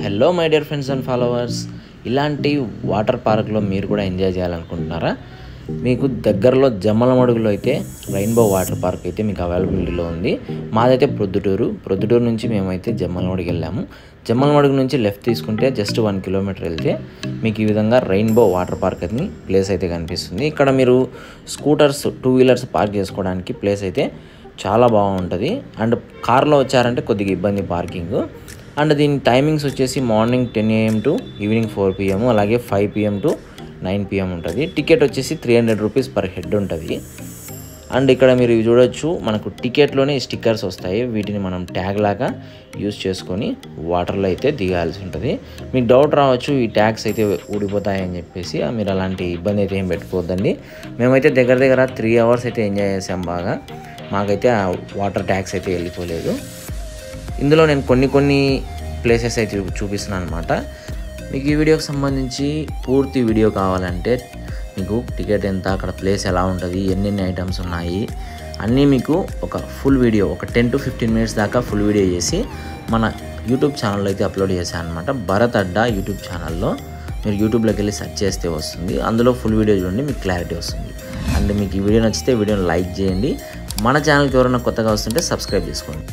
Hello my dear friends and followers, ఇలాంటి water పార్క్లో మీరు కూడా ఎంజాయ్ చేయాలనుకుంటున్నారా? మీకు దగ్గరలో జమ్మలమడుగులో అయితే రెయిన్బో వాటర్ పార్క్ అయితే మీకు అవైలబిలిటీలో ఉంది. మాదైతే ప్రొద్దుటూరు నుంచి మేమైతే జమ్మలమడుగు వెళ్ళాము. జమ్మలమడుగు నుంచి లెఫ్ట్ తీసుకుంటే జస్ట్ 1 కిలోమీటర్ వెళ్తే మీకు ఈ విధంగా రెయిన్బో వాటర్ పార్క్ అని ప్లేస్ అయితే కనిపిస్తుంది. ఇక్కడ మీరు స్కూటర్స్, 2 వీలర్స్ పార్క్ చేసుకోవడానికి ప్లేస్ అయితే చాలా బాగుంటుంది. అండ్ కార్లో వచ్చారంటే కొద్దిగా ఇబ్బంది పార్కింగ్. అండ్ దీని టైమింగ్స్ వచ్చేసి morning 10 AM to evening 4 PM, అలాగే 5 PM టు 9 PM ఉంటుంది. టికెట్ వచ్చేసి 300 రూపీస్ పర్ హెడ్ ఉంటుంది. అండ్ ఇక్కడ మీరు చూడొచ్చు, మనకు టికెట్లోనే స్టిక్కర్స్ వస్తాయి. వీటిని మనం ట్యాగ్ లాగా యూజ్ చేసుకొని వాటర్లో అయితే దిగాల్సి ఉంటుంది. మీకు డౌట్ రావచ్చు, ఈ ట్యాగ్స్ అయితే ఊడిపోతాయని చెప్పేసి. మీరు అలాంటి ఇబ్బంది అయితే ఏం పెట్టుకోవద్దండి. మేమైతే దగ్గర 3 hours అయితే ఎంజాయ్ చేసాం బాగా. మాకైతే ఆ వాటర్ ట్యాగ్స్ అయితే వెళ్ళిపోలేదు. ఇందులో నేను కొన్ని ప్లేసెస్ అయితే చూపిస్తున్నాను అనమాట. మీకు ఈ వీడియోకి సంబంధించి పూర్తి వీడియో కావాలంటే మీకు టికెట్ ఎంత, అక్కడ ప్లేస్ ఎలా ఉంటుంది, ఎన్నెన్ని ఐటమ్స్ ఉన్నాయి అన్నీ మీకు ఒక ఫుల్ వీడియో, ఒక 10 to 15 minutes దాకా ఫుల్ వీడియో చేసి మన యూట్యూబ్ ఛానల్లో అయితే అప్లోడ్ చేశాను అనమాట. భరత్ అడ్డా యూట్యూబ్ ఛానల్లో మీరు యూట్యూబ్లోకి వెళ్ళి సెర్చ్ చేస్తే వస్తుంది. అందులో ఫుల్ వీడియో చూడండి, మీకు క్లారిటీ వస్తుంది. అండ్ మీకు ఈ వీడియో నచ్చితే వీడియోని లైక్ చేయండి. మన ఛానల్కి ఎవరైనా కొత్తగా వస్తుంటే సబ్స్క్రైబ్ చేసుకోండి.